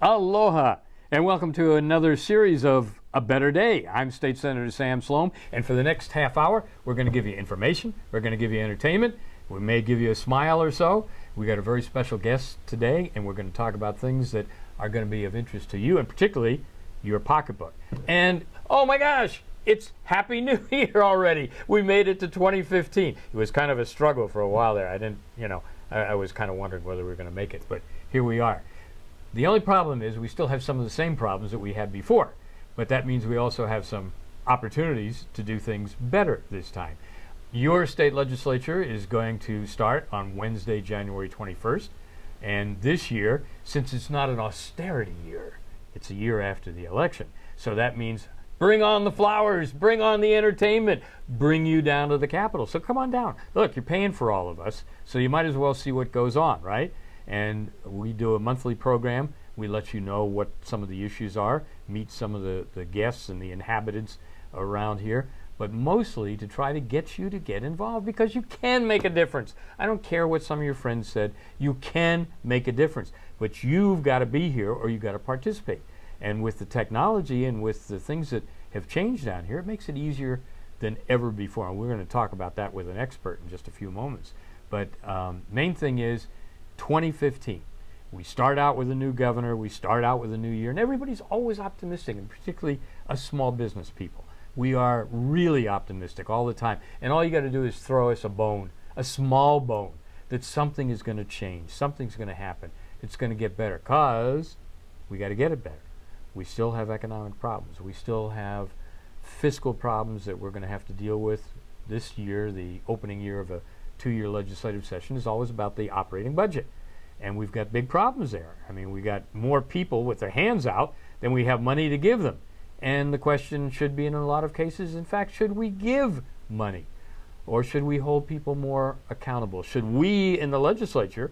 Aloha, and welcome to another series of A Better Day. I'm State Senator Sam Slom, and for the next half hour, we're going to give you information, we're going to give you entertainment, we may give you a smile or so. We got a very special guest today, and we're going to talk about things that are going to be of interest to you, and particularly your pocketbook. And, oh my gosh, it's Happy New Year already. We made it to 2015. It was kind of a struggle for a while there. I was kind of wondering whether we were going to make it, but here we are. The only problem is we still have some of the same problems that we had before, but that means we also have some opportunities to do things better this time. Your state legislature is going to start on Wednesday, January 21st, and this year, since it's not an austerity year, it's a year after the election. So that means bring on the flowers, bring on the entertainment, bring you down to the Capitol. So come on down. Look, you're paying for all of us, so you might as well see what goes on, right? And we do a monthly program. We let you know what some of the issues are, meet some of the guests and the inhabitants around here, but mostly to try to get you to get involved, because you can make a difference. I don't care what some of your friends said. You can make a difference, but you've got to be here or you've got to participate. And with the technology and with the things that have changed down here, it makes it easier than ever before. And we're going to talk about that with an expert in just a few moments. But main thing is 2015. We start out with a new governor, we start out with a new year, and everybody's always optimistic, and particularly us small business people. We are really optimistic all the time, and all you got to do is throw us a bone, a small bone, that something is going to change, something's going to happen, it's going to get better, because we got to get it better. We still have economic problems, we still have fiscal problems that we're going to have to deal with this year. The opening year of a two-year legislative session is always about the operating budget, and we've got big problems there. I mean, we got more people with their hands out than we have money to give them, and the question should be, in a lot of cases, in fact, should we give money, or should we hold people more accountable? Should we in the legislature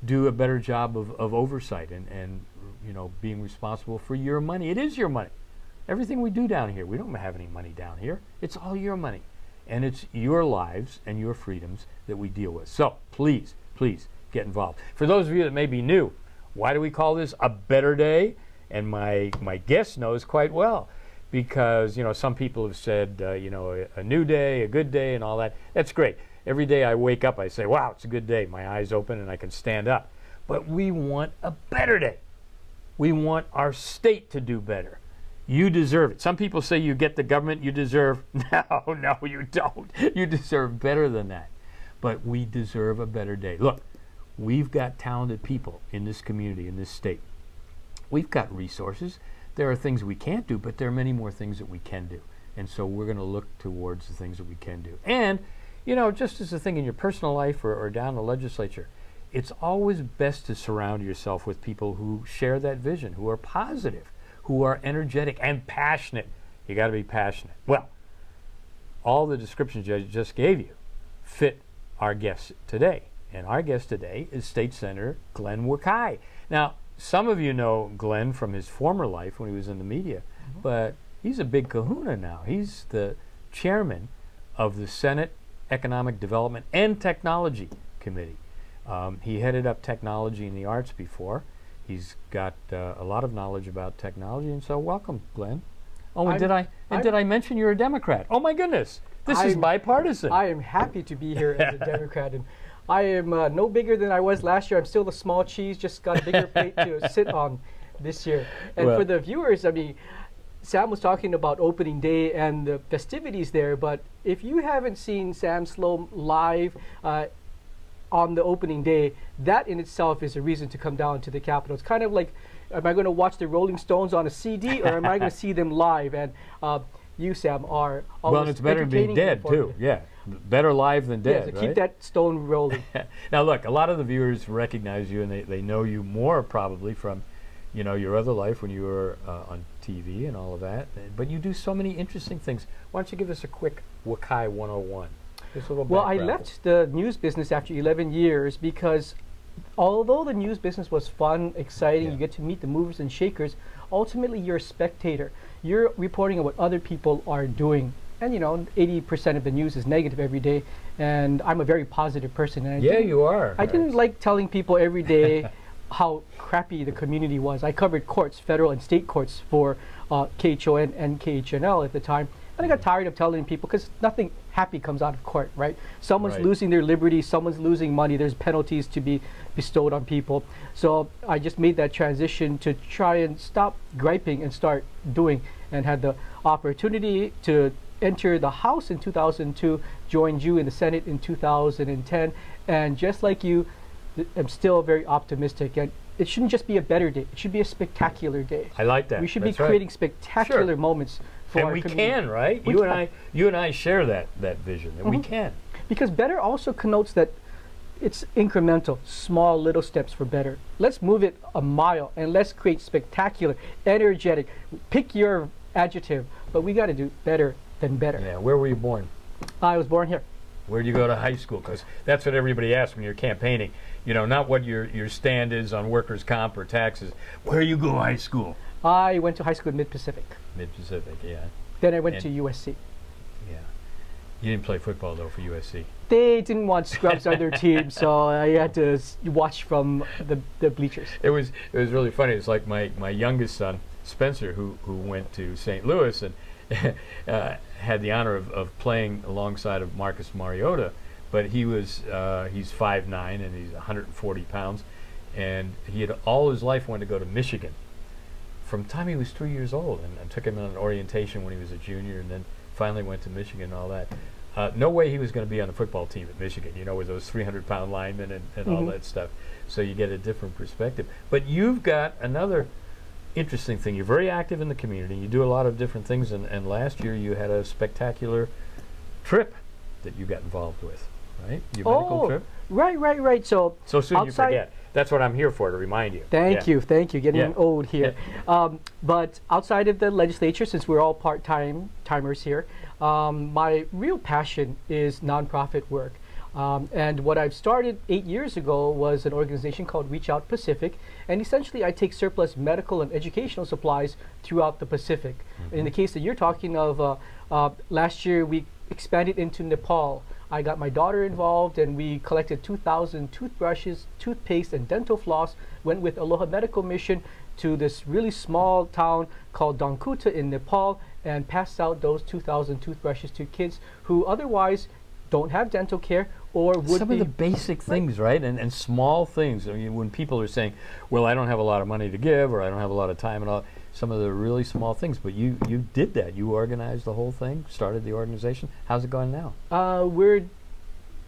do a better job of oversight and you know, being responsible for your money? It is your money. Everything we do down here, we don't have any money down here. It's all your money. And it's your lives and your freedoms that we deal with. So please, please get involved. For those of you that may be new, why do we call this A Better Day? And my guest knows quite well, because, you know, some people have said, you know, a new day, a good day, and all that. That's great. Every day I wake up, I say, wow, it's a good day. My eyes open and I can stand up. But we want a better day. We want our state to do better. You deserve it. Some people say you get the government you deserve. No, you don't. You deserve better than that. But we deserve a better day. Look, we've got talented people in this community, in this state. We've got resources. There are things we can't do, but there are many more things that we can do. And so we're going to look towards the things that we can do. And, you know, just as a thing in your personal life or down the legislature, it's always best to surround yourself with people who share that vision, who are positive, who are energetic and passionate. You got to be passionate. Well, all the descriptions I just gave you fit our guest today. And our guest today is State Senator Glenn Wakai. Now, some of you know Glenn from his former life when he was in the media, but he's a big kahuna now. He's the chairman of the Senate Economic Development and Technology Committee. He headed up technology and the arts before. He's got a lot of knowledge about technology, and so welcome, Glenn. Oh, and did I mention you're a Democrat? Oh my goodness, this is bipartisan. I am happy to be here as a Democrat, and I am no bigger than I was last year. I'm still the small cheese, just got a bigger plate to sit on this year. And for the viewers, I mean, Sam was talking about opening day and the festivities there, but if you haven't seen Sam Slom live on the opening day, that in itself is a reason to come down to the Capitol. It's kind of like, am I going to watch the Rolling Stones on a CD, or am I going to see them live? And you, Sam, are always well, and it's better than being dead, too. Yeah, better live than dead, so right? Keep that stone rolling. Now, look, a lot of the viewers recognize you, and they know you more probably from, you know, your other life when you were on TV and all of that. But you do so many interesting things. Why don't you give us a quick Wakai 101? Well, I left the news business after 11 years because although the news business was fun, exciting, you get to meet the movers and shakers, ultimately you're a spectator. You're reporting on what other people are doing. And you know, 80% of the news is negative every day, and I'm a very positive person. And you are. I didn't like telling people every day how crappy the community was. I covered courts, federal and state courts for KHON and KHNL at the time. And I got tired of telling people, because nothing happy comes out of court, right? Someone's losing their liberty, someone's losing money, there's penalties to be bestowed on people. So I just made that transition to try and stop griping and start doing, and had the opportunity to enter the House in 2002, joined you in the Senate in 2010, and just like you, I'm still very optimistic. And it shouldn't just be a better day, it should be a spectacular day. I like that. We should be creating spectacular moments for and our we community. can, right? You and I share that vision, and we can. Because better also connotes that it's incremental, small little steps for better. Let's move it a mile, and let's create spectacular, energetic. Pick your adjective, but we got to do better than better. Yeah. Where were you born? I was born here. Where did you go to high school? Because that's what everybody asks when you're campaigning. You know, not what your stand is on workers' comp or taxes. Where you go to high school? I went to high school in Mid-Pacific. Mid-Pacific, yeah. Then I went to USC. Yeah. You didn't play football, though, for USC. They didn't want scrubs on their team, so I had to watch from the bleachers. It was really funny. It's like my youngest son, Spencer, who went to St. Louis and had the honor of playing alongside of Marcus Mariota, but he's 5'9" and he's 140 pounds, and he had all his life wanted to go to Michigan. From the time he was 3 years old, and I took him on an orientation when he was a junior, and then finally went to Michigan and all that. No way he was going to be on the football team at Michigan, you know, with those 300-pound linemen and all that stuff. So you get a different perspective. But you've got another interesting thing. You're very active in the community. You do a lot of different things, and last year you had a spectacular trip that you got involved with, right? Your medical trip? Right. So soon you forget. That's what I'm here for, to remind you. Thank you. Getting old here. But outside of the legislature, since we're all part-timers here, my real passion is nonprofit work. And what I've started 8 years ago was an organization called Reach Out Pacific. And essentially, I take surplus medical and educational supplies throughout the Pacific. In the case that you're talking of, last year we expanded into Nepal. I got my daughter involved, and we collected 2,000 toothbrushes, toothpaste, and dental floss. Went with Aloha Medical Mission to this really small town called Dongkuta in Nepal, and passed out those 2,000 toothbrushes to kids who otherwise don't have dental care or would some of the basic things, right? And small things. I mean, when people are saying, well, I don't have a lot of money to give, or I don't have a lot of time and all, some of the really small things, but you did that. You organized the whole thing, started the organization. How's it going now? We're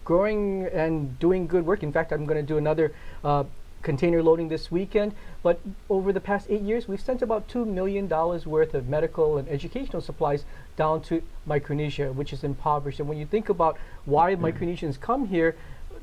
growing and doing good work. In fact, I'm going to do another container loading this weekend. But over the past 8 years, we've sent about $2 million worth of medical and educational supplies down to Micronesia, which is impoverished. And when you think about why Micronesians come here,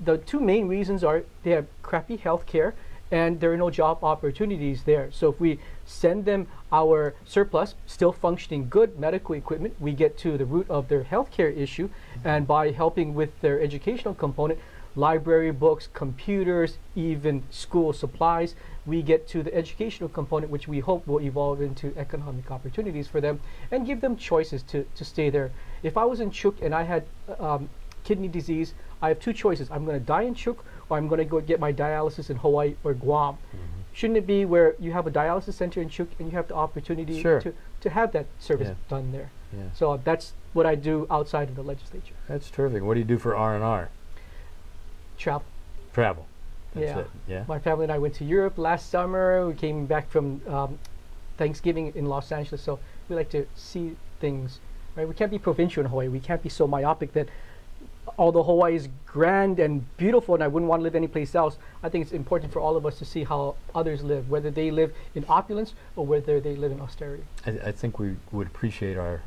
the two main reasons are they have crappy health care and there are no job opportunities there. So if we send them our surplus, still functioning good medical equipment, we get to the root of their healthcare issue, and by helping with their educational component, library books, computers, even school supplies, we get to the educational component, which we hope will evolve into economic opportunities for them and give them choices to stay there. If I was in Chuuk and I had kidney disease, I have two choices. I'm going to die in Chuuk, or I'm going to go get my dialysis in Hawaii or Guam. Shouldn't it be where you have a dialysis center in Chuuk and you have the opportunity to have that service done there? So that's what I do outside of the legislature. That's terrific. What do you do for R&R? Travel. That's it. My family and I went to Europe last summer. We came back from Thanksgiving in Los Angeles, so we like to see things. Right? We can't be provincial in Hawaii. We can't be so myopic that although Hawaii is grand and beautiful and I wouldn't want to live anyplace else, I think it's important for all of us to see how others live, whether they live in opulence or whether they live in austerity. I think we would appreciate our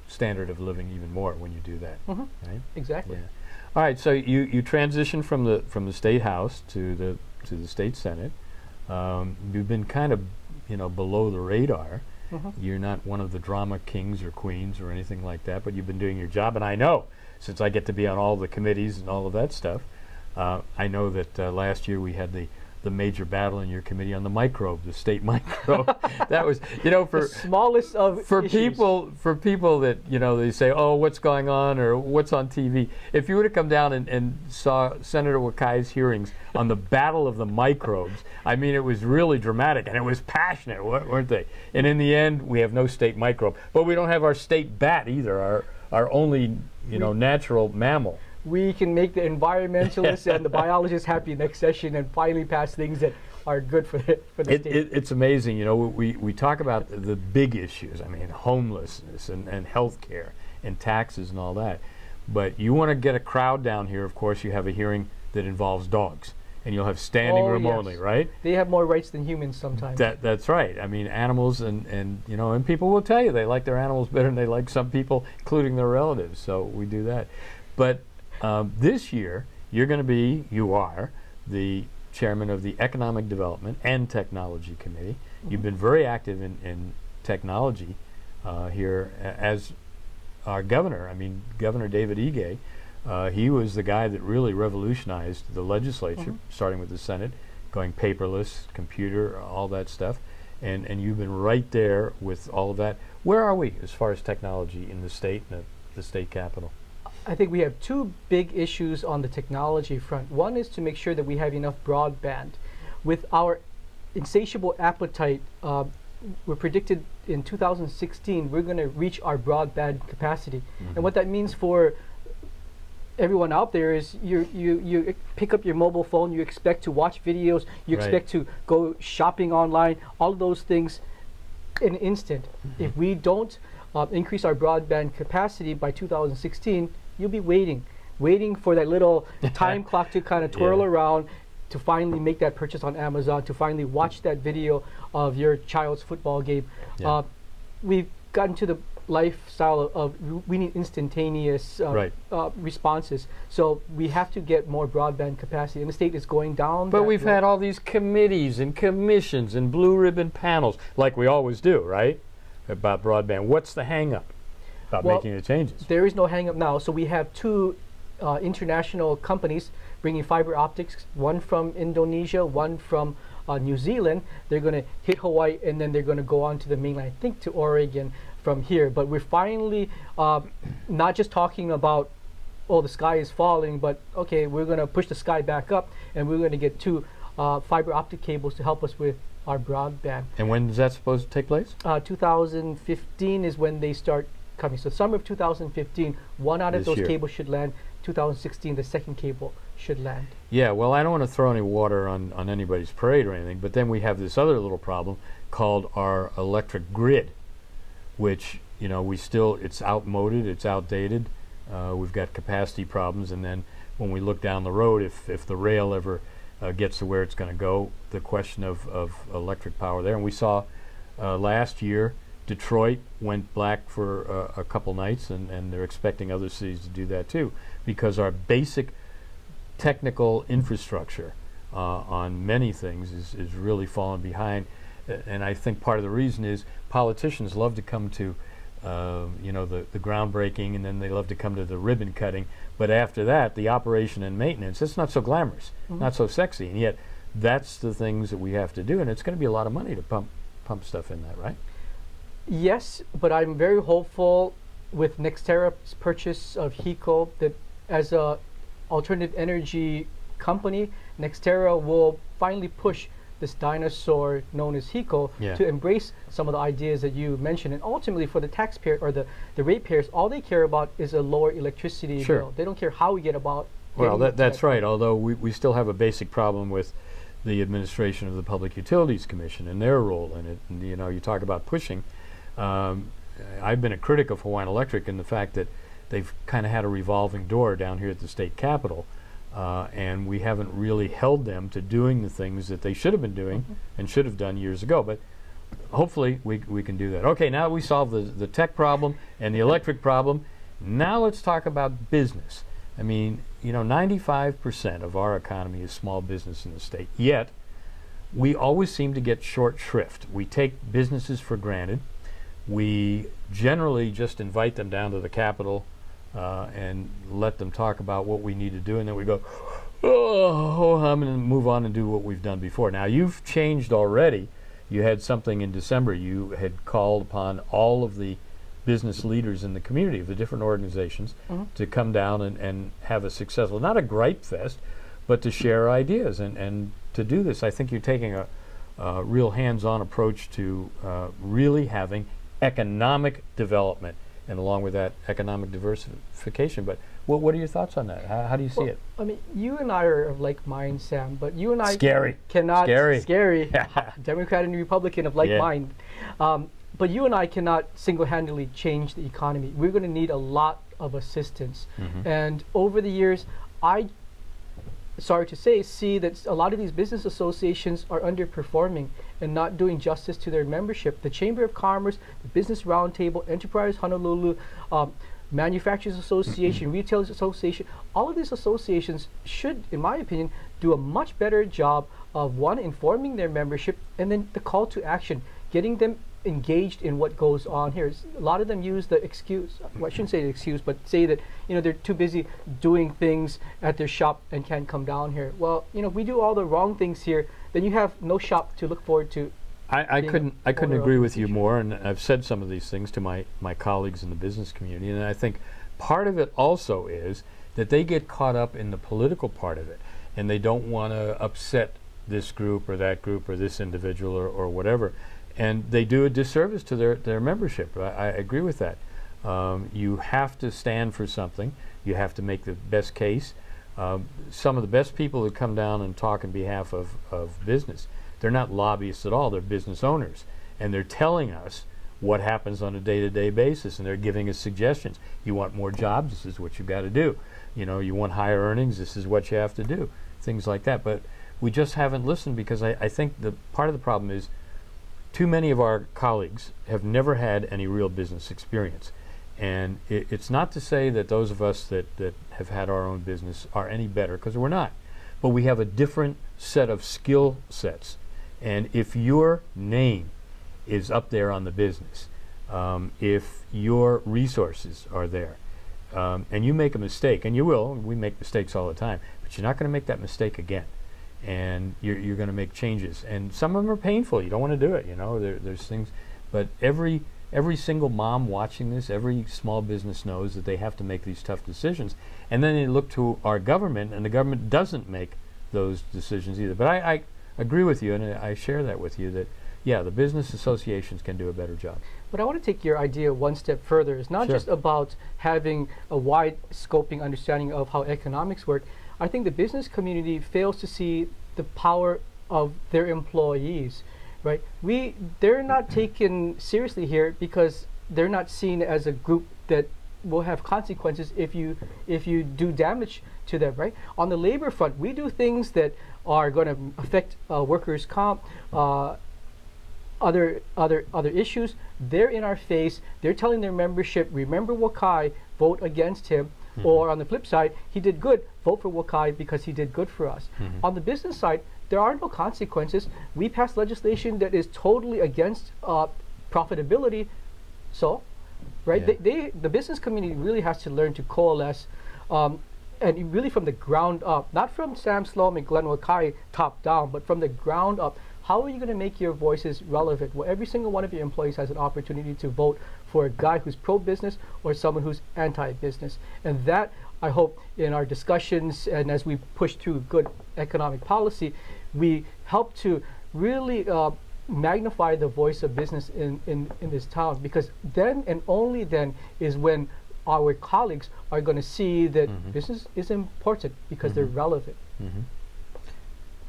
standard of living even more when you do that. Right? Exactly. Yeah. All right, so you transitioned from the state house to the state senate. You've been kind of below the radar. You're not one of the drama kings or queens or anything like that, but you've been doing your job, and I know, since I get to be on all the committees and all of that stuff, I know that last year we had the the major battle in your committee on the microbe, the state microbe. That was, for the smallest of for issues. people that they say, oh, what's going on or what's on TV. If you were to come down and saw Senator Wakai's hearings on the battle of the microbes, I mean, it was really dramatic and it was passionate, weren't they? And in the end, we have no state microbe, but we don't have our state bat either. Our only natural mammal. We can make the environmentalists and the biologists happy next session and finally pass things that are good for the state. It's amazing, we talk about the big issues, I mean, homelessness and health care and taxes and all that. But you want to get a crowd down here, of course, you have a hearing that involves dogs. And you'll have standing room only, right? They have more rights than humans sometimes. That's right. I mean, animals and people will tell you they like their animals better than they like some people, including their relatives. So we do that. But this year, you are the chairman of the Economic Development and Technology Committee. Mm-hmm. You've been very active in technology here as our governor. I mean, Governor David Ige. He was the guy that really revolutionized the legislature, starting with the Senate, going paperless, computer, all that stuff. And you've been right there with all of that. Where are we as far as technology in the state and the state capitol? I think we have two big issues on the technology front. One is to make sure that we have enough broadband. With our insatiable appetite, we're predicted in 2016 we're going to reach our broadband capacity. And what that means for everyone out there is you pick up your mobile phone, you expect to watch videos, you expect to go shopping online, all of those things in an instant. If we don't increase our broadband capacity by 2016, you'll be waiting for that little time clock to kind of twirl around to finally make that purchase on Amazon, to finally watch that video of your child's football game. We've gotten to the lifestyle of we need instantaneous responses. So we have to get more broadband capacity, and the state is going down. But we've had all these committees and commissions and blue ribbon panels, like we always do, right, about broadband. What's the hang-up about making the changes? There is no hang-up now. So we have two international companies bringing fiber optics, one from Indonesia, one from New Zealand. They're going to hit Hawaii, and then they're going to go on to the mainland, I think to Oregon from here. But we're finally not just talking about, oh, the sky is falling, but okay, we're going to push the sky back up, and we're going to get two fiber optic cables to help us with our broadband. And when is that supposed to take place? 2015 is when they start coming. So summer of 2015, one out of those cables should land. 2016, the second cable should land. Yeah, well, I don't want to throw any water on anybody's parade or anything, but then we have this other little problem called our electric grid, which, it's outmoded, it's outdated. We've got capacity problems, and then when we look down the road, if the rail ever gets to where it's going to go, the question of electric power there. And we saw last year, Detroit went black for a couple nights, and they're expecting other cities to do that too, because our basic technical infrastructure on many things is really falling behind. And I think part of the reason is politicians love to come to the groundbreaking, and then they love to come to the ribbon cutting, but after that, the operation and maintenance, it's not so glamorous, not so sexy, and yet that's the things that we have to do, and it's going to be a lot of money to pump stuff in that, right? Yes, but I'm very hopeful with Nextera's purchase of HECO that as a alternative energy company, Nextera will finally push this dinosaur known as HECO to embrace some of the ideas that you mentioned. And ultimately for the taxpayer or the ratepayers, all they care about is a lower electricity bill. They don't care how we get about. Well, that's right, although we still have a basic problem with the administration of the Public Utilities Commission and their role in it. And you talk about pushing. I've been a critic of Hawaiian Electric in the fact that they've kind of had a revolving door down here at the state capitol, and we haven't really held them to doing the things that they should have been doing and should have done years ago. But hopefully we can do that. Okay, now that we solved the tech problem and the electric problem, now let's talk about business. I mean, 95% of our economy is small business in the state, yet we always seem to get short shrift. We take businesses for granted. We generally just invite them down to the Capitol and let them talk about what we need to do, and then we go, Oh, I'm going to move on and do what we've done before. Now, you've changed already. You had something in December. You had called upon all of the business leaders in the community of the different organizations to come down and have a successful, not a gripe fest, but to share ideas and to do this. I think you're taking a real hands-on approach to really having economic development, and along with that, economic diversification. But what are your thoughts on that? How do you see it? I mean, you and I are of like mind, Sam, but you and I cannot scary Democrat and Republican of like mind. But you and I cannot single-handedly change the economy. We're going to need a lot of assistance. And over the years, sorry to say, see that a lot of these business associations are underperforming and not doing justice to their membership. The Chamber of Commerce, the Business Roundtable, Enterprise Honolulu, Manufacturers Association, Retailers Association, all of these associations should, in my opinion, do a much better job of, one, informing their membership, and then the call to action, getting them engaged in what goes on here. A lot of them use the excuse, well, I shouldn't say the excuse, but say that, you know, they're too busy doing things at their shop and can't come down here. Well, you know, if we do all the wrong things here, then you have no shop to look forward to. I couldn't agree with you more, and I've said some of these things to my colleagues in the business community, and I think part of it also is that they get caught up in the political part of it, and they don't want to upset this group or that group or this individual or whatever, and they do a disservice to their membership. I agree with that. You have to stand for something. You have to make the best case. Some of the best people that come down and talk on behalf of business, they're not lobbyists at all. They're business owners, and they're telling us what happens on a day-to-day basis, and they're giving us suggestions. You want more jobs? This is what you've got to do. You know, you want higher earnings? This is what you have to do. Things like that. But we just haven't listened, because I think the part of the problem is too many of our colleagues have never had any real business experience. And it's not to say that those of us that have had our own business are any better, because we're not. But we have a different set of skill sets. And if your name is up there on the business, if your resources are there, and you make a mistake, and you will, we make mistakes all the time, but you're not going to make that mistake again. And you're going to make changes. And some of them are painful. You don't want to do it, you know. There's things. But every single mom watching this, every small business knows that they have to make these tough decisions. And then they look to our government, and the government doesn't make those decisions either. But I agree with you, and I share that with you, that, yeah, the business associations can do a better job. But I want to take your idea one step further. It's not just about having a wide scoping understanding of how economics work. I think the business community fails to see the power of their employees, right? They're not taken seriously here because they're not seen as a group that will have consequences if you do damage to them, right? On the labor front, we do things that are going to affect workers' comp, other issues. They're in our face. They're telling their membership, remember Wakai, vote against him. Or on the flip side, he did good, vote for Wakai because he did good for us. On the business side, there are no consequences. We passed legislation that is totally against profitability. So, right, the business community really has to learn to coalesce, and really from the ground up, not from Sam Slom and Glenn Wakai top down, but from the ground up. How are you going to make your voices relevant? Well, every single one of your employees has an opportunity to vote for a guy who's pro-business or someone who's anti-business. And that, I hope, in our discussions and as we push through good economic policy, we help to really magnify the voice of business in this town. Because then and only then is when our colleagues are going to see that business is important because they're relevant.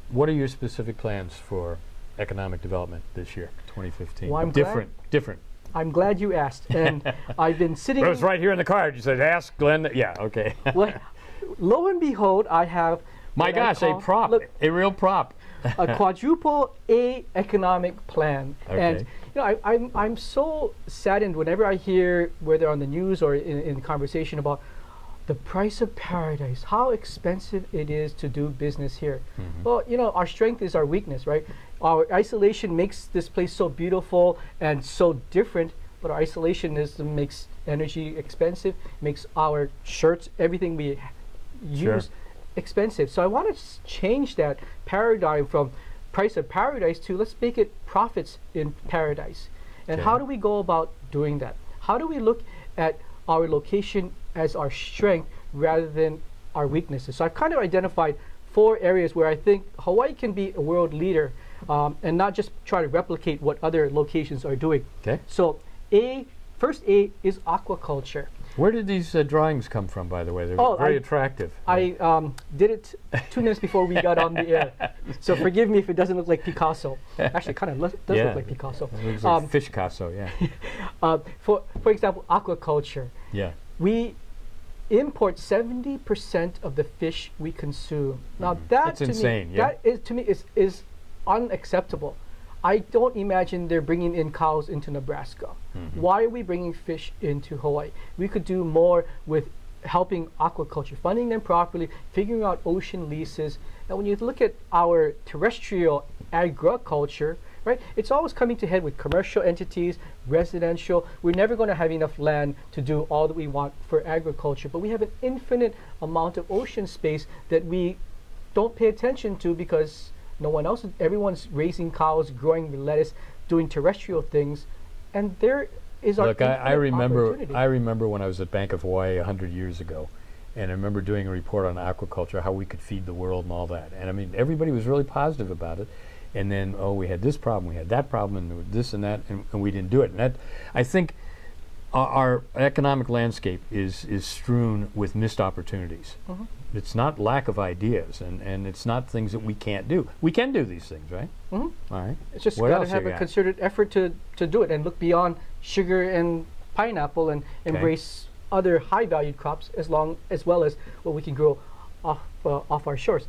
What are your specific plans for economic development this year, 2015? Well, different. I'm glad you asked, and I've been sitting. It was right here in the card. You said, "Ask Glenn." Yeah, okay. Well, lo and behold, I have. My gosh, a prop, a real prop. A quadruple A economic plan, and you know, I'm so saddened whenever I hear, whether on the news or in conversation, about the price of paradise, how expensive it is to do business here. Well, you know, our strength is our weakness, right? Our isolation makes this place so beautiful and so different, but our isolationism makes energy expensive, makes our shirts, everything we use expensive. So I want to change that paradigm from price of paradise to let's make it profits in paradise. And how do we go about doing that? How do we look at our location as our strength rather than our weaknesses? So I've kind of identified 4 areas where I think Hawaii can be a world leader and not just try to replicate what other locations are doing. So first A is aquaculture. Where did these drawings come from, by the way? They're very attractive. I did it 2 minutes before we got on the air. So forgive me if it doesn't look like Picasso. Actually, it kind of does look like Picasso. It looks like fish Picasso, yeah. For example, aquaculture. Yeah. We import 70% of the fish we consume. Now that That's insane. Yeah. That is to me is unacceptable. I don't imagine they're bringing in cows into Nebraska. Why are we bringing fish into Hawaii? We could do more with helping aquaculture, funding them properly, figuring out ocean leases. And when you look at our terrestrial agriculture, right, it's always coming to head with commercial entities, residential. We're never going to have enough land to do all that we want for agriculture, but we have an infinite amount of ocean space that we don't pay attention to because no one else, everyone's raising cows, growing lettuce, doing terrestrial things, and there is our Look, I opportunity. remember when I was at Bank of Hawaii 100 years ago, and I remember doing a report on aquaculture, how we could feed the world and all that. And I mean, everybody was really positive about it. And then, we had this problem, we had that problem, and this and that, and we didn't do it. And that, I think, our economic landscape is strewn with missed opportunities. It's not lack of ideas, and it's not things that we can't do. We can do these things, right? All right. It's just got to have a concerted effort to do it and look beyond sugar and pineapple and embrace other high-valued crops as well as what we can grow off our shores.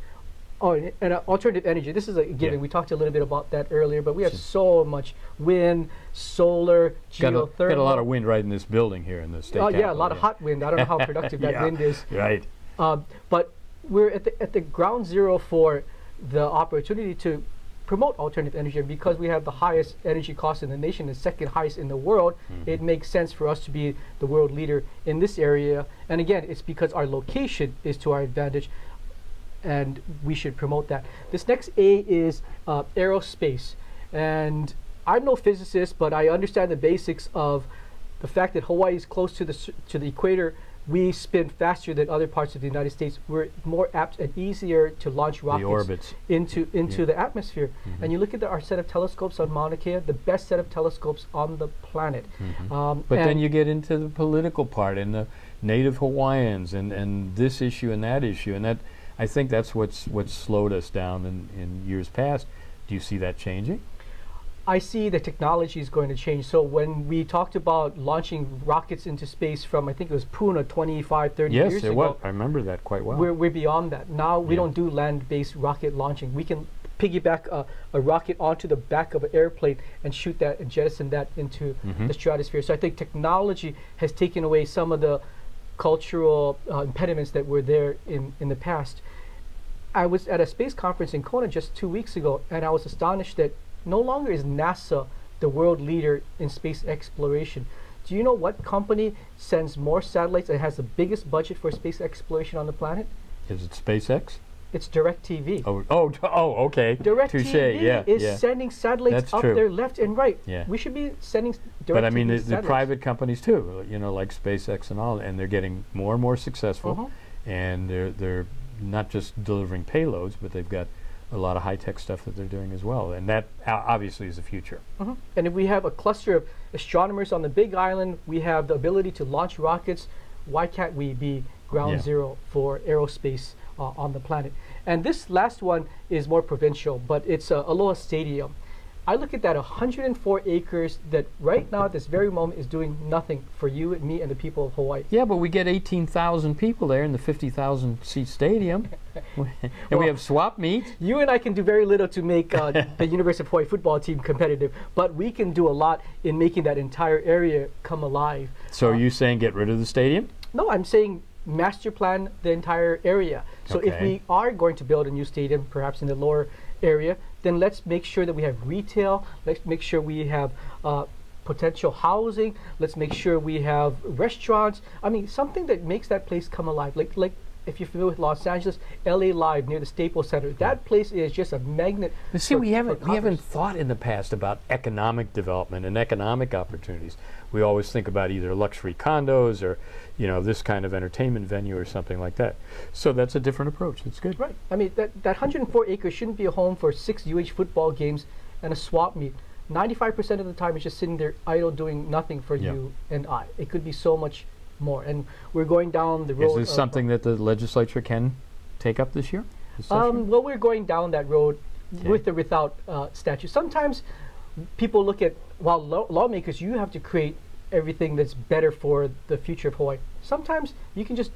Oh, and alternative energy. This is a given. We talked a little bit about that earlier, but we have so much wind, solar, geothermal. Got a lot of wind right in this building here in the state capitol. Yeah, a lot of hot wind. I don't know how productive that wind is. Right. But we're at the ground zero for the opportunity to promote alternative energy. And because we have the highest energy cost in the nation, the second highest in the world, it makes sense for us to be the world leader in this area. And again, it's because our location is to our advantage, and we should promote that. This next A is aerospace. And I'm no physicist, but I understand the basics of the fact that Hawaii is close to the equator. We spin faster than other parts of the United States. We're more apt and easier to launch rockets into the atmosphere. And you look at our set of telescopes on Mauna Kea, the best set of telescopes on the planet. But then you get into the political part and the native Hawaiians and this issue and that issue, and that I think that's what's slowed us down in years past. Do you see that changing? I see the technology is going to change. So when we talked about launching rockets into space from, I think it was Puna 25, 30 years ago. Yes, it was. I remember that quite well. We're beyond that. Now we don't do land-based rocket launching. We can piggyback a rocket onto the back of an airplane and shoot that and jettison that into the stratosphere. So I think technology has taken away some of the cultural impediments that were there in the past. I was at a space conference in Kona just 2 weeks ago, and I was astonished that no longer is NASA the world leader in space exploration. Do you know what company sends more satellites and has the biggest budget for space exploration on the planet? Is it SpaceX? It's DirecTV. Oh, okay. DirecTV is sending satellites up there left and right. Yeah. We should be sending DirecTV But I mean, the satellites. private companies too, like SpaceX and all, and they're getting more and more successful, and they're not just delivering payloads, but they've got a lot of high-tech stuff that they're doing as well, and that obviously is the future. And if we have a cluster of astronomers on the Big Island, we have the ability to launch rockets. Why can't we be ground zero for aerospace on the planet? And this last one is more provincial, but it's Aloha Stadium. I look at that 104 acres that right now at this very moment is doing nothing for you and me and the people of Hawaii. Yeah, but we get 18,000 people there in the 50,000 seat stadium. And we have swap meet. You and I can do very little to make the University of Hawaii football team competitive, but we can do a lot in making that entire area come alive. So are you saying get rid of the stadium? No, I'm saying master plan the entire area. So if we are going to build a new stadium, perhaps in the lower area, then let's make sure that we have retail. Let's make sure we have potential housing. Let's make sure we have restaurants. I mean, something that makes that place come alive. Like if you're familiar with Los Angeles, LA Live near the Staples Center. That place is just a magnet. But see, we haven't commerce. thought in the past about economic development and economic opportunities. We always think about either luxury condos or, you know, this kind of entertainment venue or something like that. So that's a different approach. It's good. Right. I mean, that 104 acres shouldn't be a home for 6 UH football games and a swap meet. 95% of the time, it's just sitting there idle, doing nothing for you and I. It could be so much more, and we're going down the road. Is this something that the legislature can take up this year? Well, we're going down that road with or without statute. Sometimes people look at, well, lawmakers, you have to create everything that's better for the future of Hawaii. Sometimes you can just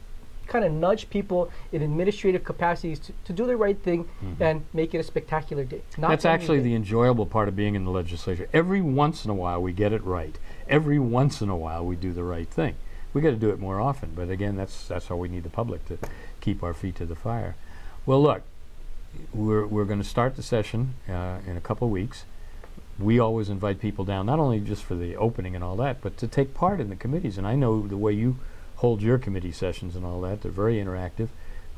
kind of nudge people in administrative capacities to do the right thing and make it a spectacular day. That's actually the enjoyable part of being in the legislature. Every once in a while we get it right. Every once in a while we do the right thing. We got to do it more often, but again, that's how we need the public to keep our feet to the fire. Well, look, we're going to start the session in a couple of weeks. We always invite people down, not only just for the opening and all that, but to take part in the committees. And I know the way you hold your committee sessions and all that, they're very interactive.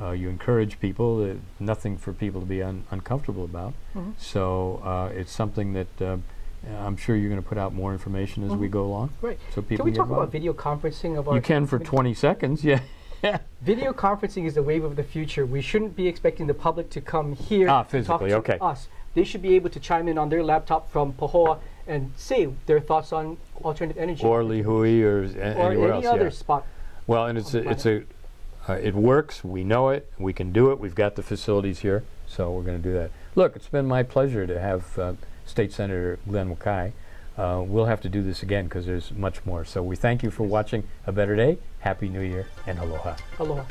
You encourage people, nothing for people to be uncomfortable about. So it's something that I'm sure you're going to put out more information as we go along. Right. So people can we talk about video conferencing of our... You can for 20 seconds, yeah. Video conferencing is the wave of the future. We shouldn't be expecting the public to come here physically, to talk to us. They should be able to chime in on their laptop from Pahoa and say their thoughts on alternative energy. Or Lihui or anywhere else. Any other spot. Well, and it works. We know it. We can do it. We've got the facilities here, so we're going to do that. Look, it's been my pleasure to have State Senator Glenn Wakai. We'll have to do this again because there's much more. So we thank you for watching A Better Day. Happy New Year and aloha. Aloha.